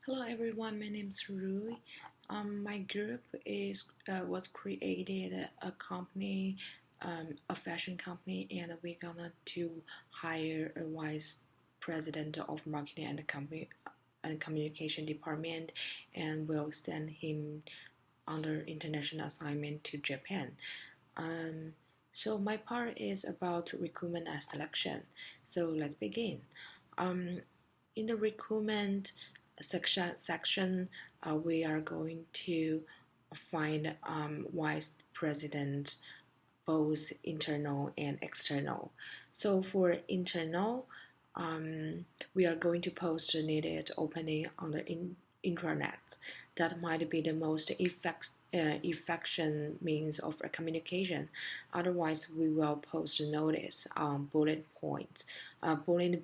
Hello everyone, my name is Rui. My group is was created a company, a fashion company, and we're gonna to hire a vice president of marketing and communication department, and we'll send him under international assignment to Japan. Um, so my part is about recruitment and selection. So let's begin. Um, in the recruitment section, we are going to find vice president, both internal and external. So for internal, we are going to post the needed opening on the intranet. That might be the most effective means of communication. Otherwise, we will post a notice on bulletin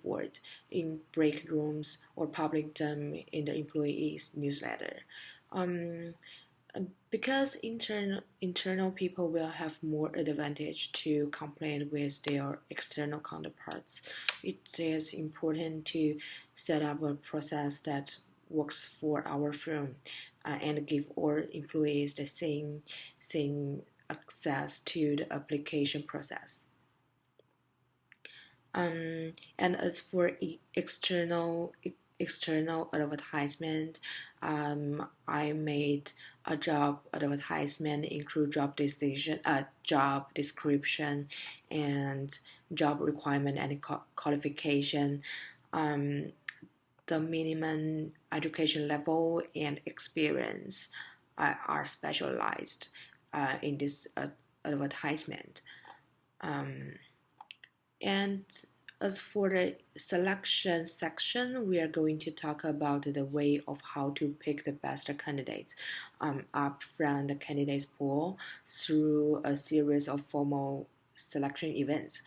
boards in break rooms or public them in the employees' newsletter. Um, because internal people will have more advantage to compete with their external counterparts, it is important to set up a process that works for our firm and give all employees the same access to the application process. And as for external advertisement, I made a job advertisement include job description, and job requirement and qualification, um, the minimum education level and experience are specialized in this advertisement. Um, and as for the selection section, we are going to talk about the way of how to pick the best candidates up from the candidates pool through a series of formal selection events.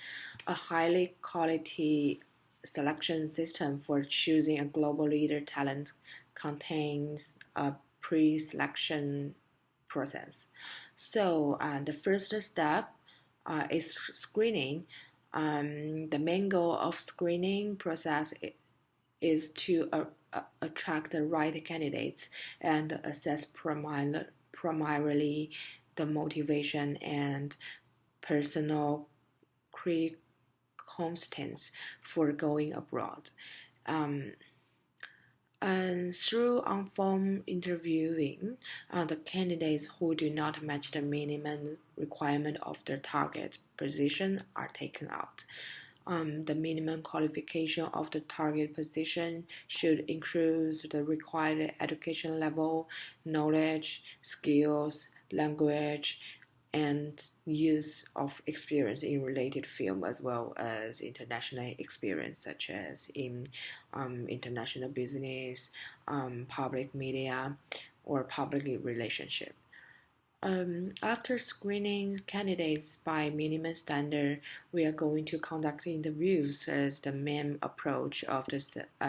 A highly quality selection system for choosing a global leader talent contains a pre-selection process. So the first step is screening. The main goal of screening process is to attract the right candidates and assess primarily the motivation and personal competence for going abroad. Um, and through on-form interviewing, the candidates who do not match the minimum requirement of their target position are taken out. The minimum qualification of the target position should include the required education level, knowledge, skills, language, and use of experience in related field, as well as international experience such as in international business, public media, or public relationship. After screening candidates by minimum standard, we are going to conduct interviews as the main approach of the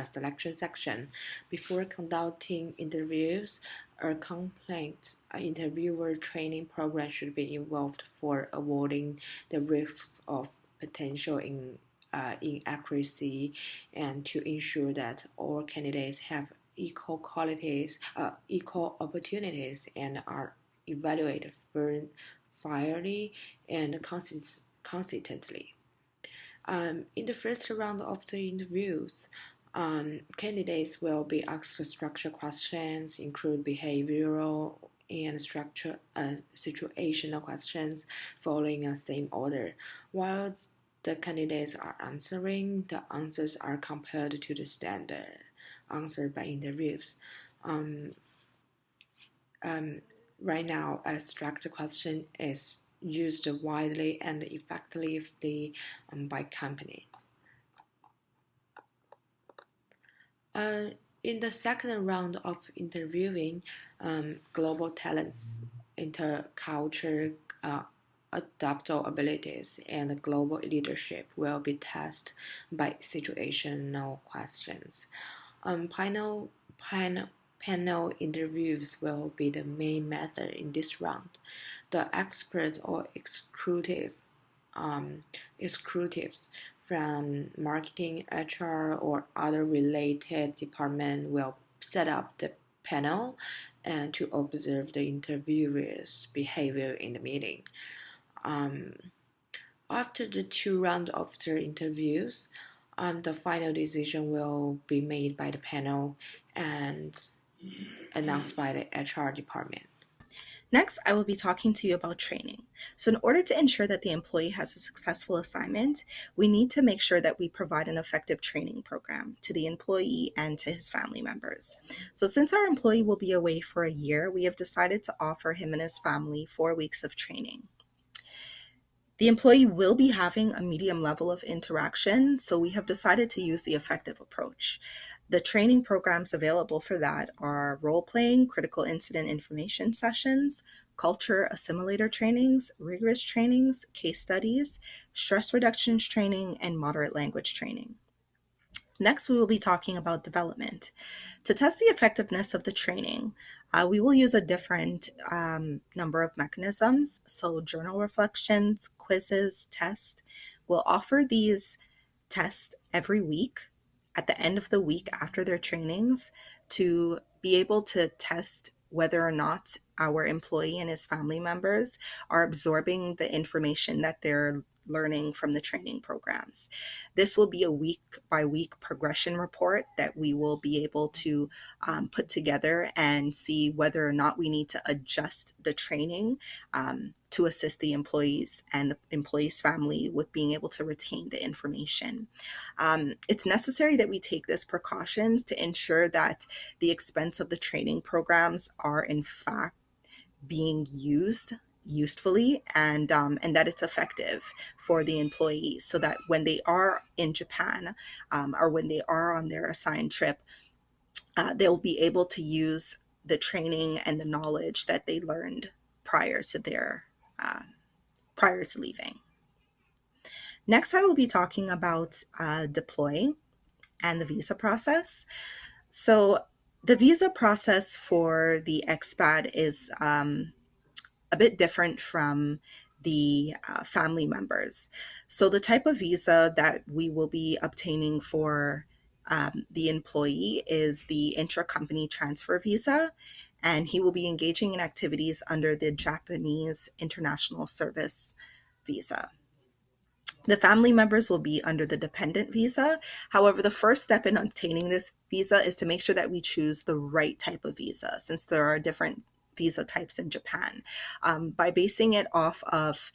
selection section. Before conducting interviews, a complete interviewer training program should be involved for avoiding the risks of potential inaccuracy and to ensure that all candidates have equal qualities, equal opportunities, and are evaluated fairly and consistently. In the first round of the interviews, candidates will be asked structured questions, include behavioral and situational questions following a same order. While the candidates are answering, the answers are compared to the standard answered by interviews. Um, um, right now, a structured question is used widely and effectively by companies. In the second round of interviewing, global talents, intercultural adaptable abilities, and global leadership will be tested by situational questions. Panel interviews will be the main method in this round. The experts or executives from marketing, HR, or other related department will set up the panel and to observe the interviewer's behavior in the meeting. Um, After the two rounds of the interviews, the final decision will be made by the panel and announced by the HR department. Next, I will be talking to you about training. So, in order to ensure that the employee has a successful assignment, we need to make sure that we provide an effective training program to the employee and to his family members. So, since our employee will be away for a year, we have decided to offer him and his family 4 weeks of training. The employee will be having a medium level of interaction, so we have decided to use the effective approach. The training programs available for that are role playing, critical incident information sessions, culture assimilator trainings, rigorous trainings, case studies, stress reductions training, and moderate language training. Next, we will be talking about development. To test the effectiveness of the training, we will use a different number of mechanisms. So, journal reflections, quizzes, tests. We'll offer these tests every week at the end of the week after their trainings to be able to test whether or not our employee and his family members are absorbing the information that they're learning from the training programs. This will be a week by week progression report that we will be able to put together and see whether or not we need to adjust the training to assist the employees and the employee's family with being able to retain the information. It's necessary that we take these precautions to ensure that the expense of the training programs are in fact being used usefully and that it's effective for the employees so that when they are in Japan or when they are on their assigned trip, they'll be able to use the training and the knowledge that they learned prior to their prior to leaving. Next, I will be talking about deploy and the visa process. So the visa process for the expat is a bit different from the family members. So the type of visa that we will be obtaining for the employee is the intra-company transfer visa, and he will be engaging in activities under the Japanese International Service visa. The family members will be under the dependent visa. However, the first step in obtaining this visa is to make sure that we choose the right type of visa, since there are different visa types in Japan. By basing it off of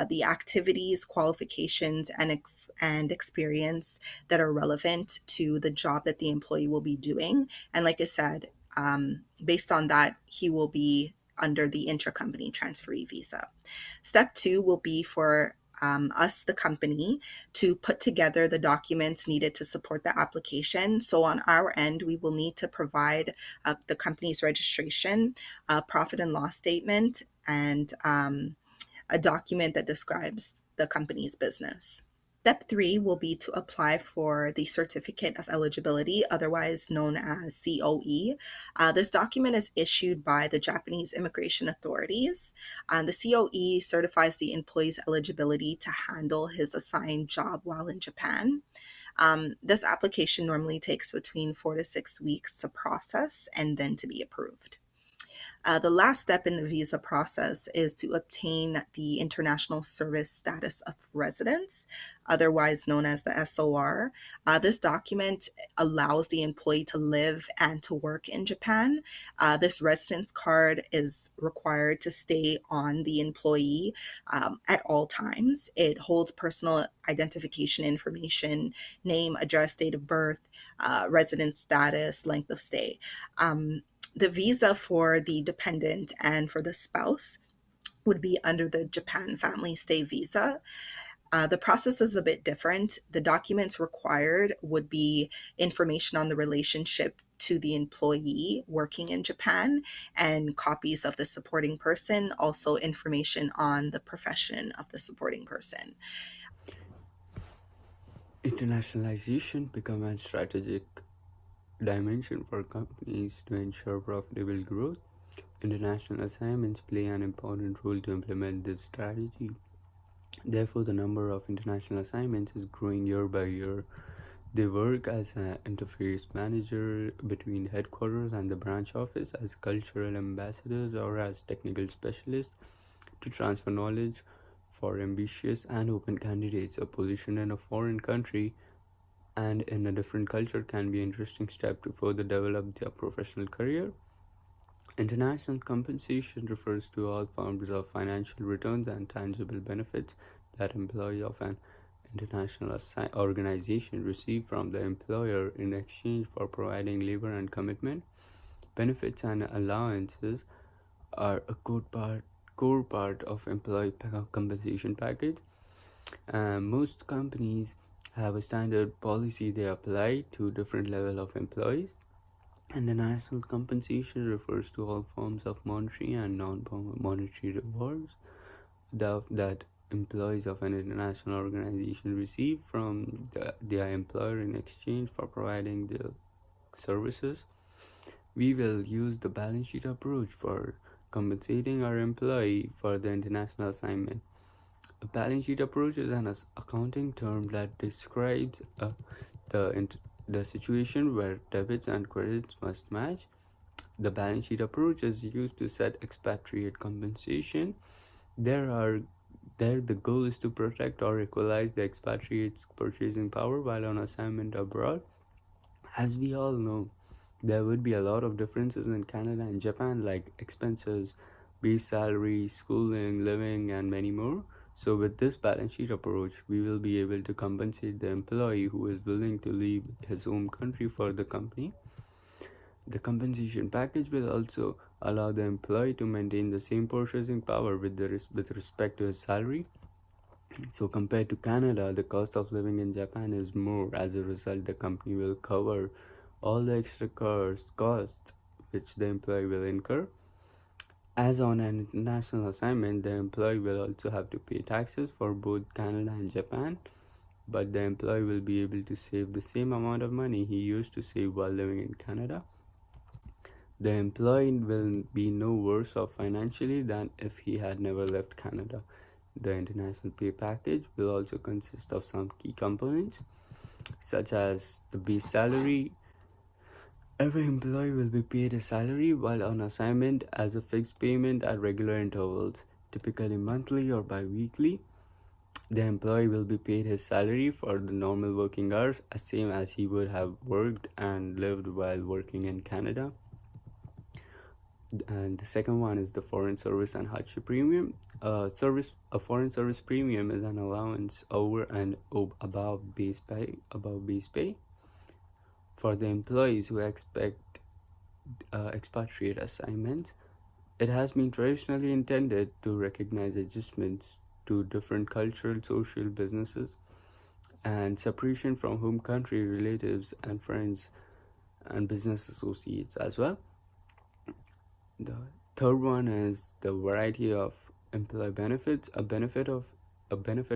the activities, qualifications, and experience that are relevant to the job that the employee will be doing. And like I said, based on that, he will be under the intra-company transferee visa. Step two will be for us, the company, to put together the documents needed to support the application. So on our end, we will need to provide the company's registration, profit and loss statement, and a document that describes the company's business. Step three will be to apply for the Certificate of Eligibility, otherwise known as COE. This document is issued by the Japanese immigration authorities. The COE certifies the employee's eligibility to handle his assigned job while in Japan. This application normally takes between 4 to 6 weeks to process and then to be approved. The last step in the visa process is to obtain the International Service Status of Residence, otherwise known as the SOR. This document allows the employee to live and to work in Japan. This residence card is required to stay on the employee at all times. It holds personal identification information, name, address, date of birth, residence status, length of stay. The visa for the dependent and for the spouse would be under the Japan Family Stay Visa. The process is a bit different. The documents required would be information on the relationship to the employee working in Japan and copies of the supporting person, also information on the profession of the supporting person. Internationalization become a strategic dimension for companies to ensure profitable growth. International assignments play an important role to implement this strategy. Therefore, the number of international assignments is growing year by year. They work as an interface manager between headquarters and the branch office, as cultural ambassadors or as technical specialists to transfer knowledge for ambitious and open candidates. A position in a foreign country and in a different culture can be an interesting step to further develop their professional career. International compensation refers to all forms of financial returns and tangible benefits that employees of an international organization receive from the employer in exchange for providing labor and commitment. Benefits and allowances are a core part of employee compensation package. Most companies have a standard policy they apply to different level of employees. And the national compensation refers to all forms of monetary and non-monetary rewards that employees of an international organization receive from their employer in exchange for providing their services. We will use the balance sheet approach for compensating our employee for the international assignment. A balance sheet approach is an accounting term that describes the the situation where debits and credits must match. The balance sheet approach is used to set expatriate compensation. There are there the goal is to protect or equalize the expatriate's purchasing power while on assignment abroad. As we all know, there would be a lot of differences in Canada and Japan, like expenses, base salary, schooling, living, and many more. So, with this balance sheet approach, we will be able to compensate the employee who is willing to leave his home country for the company. The compensation package will also allow the employee to maintain the same purchasing power with respect to his salary. So, compared to Canada, the cost of living in Japan is more. As a result, the company will cover all the extra costs which the employee will incur. As on an international assignment, the employee will also have to pay taxes for both Canada and Japan, but the employee will be able to save the same amount of money he used to save while living in Canada. The employee will be no worse off financially than if he had never left Canada. The international pay package will also consist of some key components, such as the base salary. Every employee will be paid a salary while on assignment as a fixed payment at regular intervals, typically monthly or bi-weekly. The employee will be paid his salary for the normal working hours, as same as he would have worked and lived while working in Canada. And the second one is the foreign service and hardship premium. A foreign service premium is an allowance over and above base pay for the employees who expect expatriate assignments. It has been traditionally intended to recognize adjustments to different cultural, social, businesses, and separation from home country relatives and friends and business associates as well. The third one is the variety of employee benefits. A benefit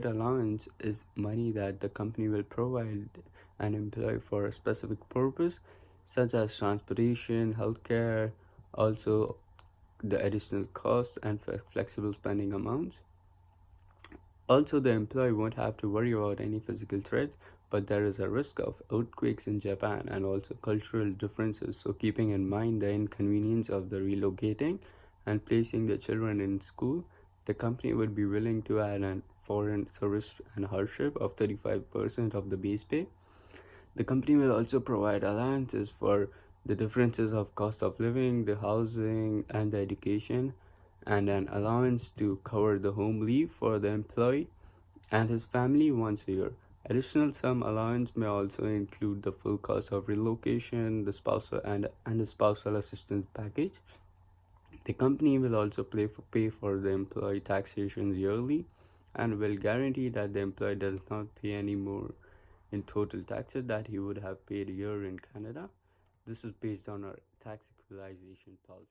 allowance is money that the company will provide an employee for a specific purpose, such as transportation, healthcare, also the additional costs and flexible spending amounts. Also, the employee won't have to worry about any physical threats, but there is a risk of earthquakes in Japan and also cultural differences. So, keeping in mind the inconvenience of the relocating and placing the children in school, the company would be willing to add a foreign service and hardship of 35% of the base pay. The company will also provide allowances for the differences of cost of living, the housing, and the education, and an allowance to cover the home leave for the employee and his family once a year. Additional some allowance may also include the full cost of relocation, the spousal and the spousal assistance package. The company will also pay for the employee taxation yearly and will guarantee that the employee does not pay any more in total taxes that he would have paid a year in Canada. This is based on our tax equalization policy.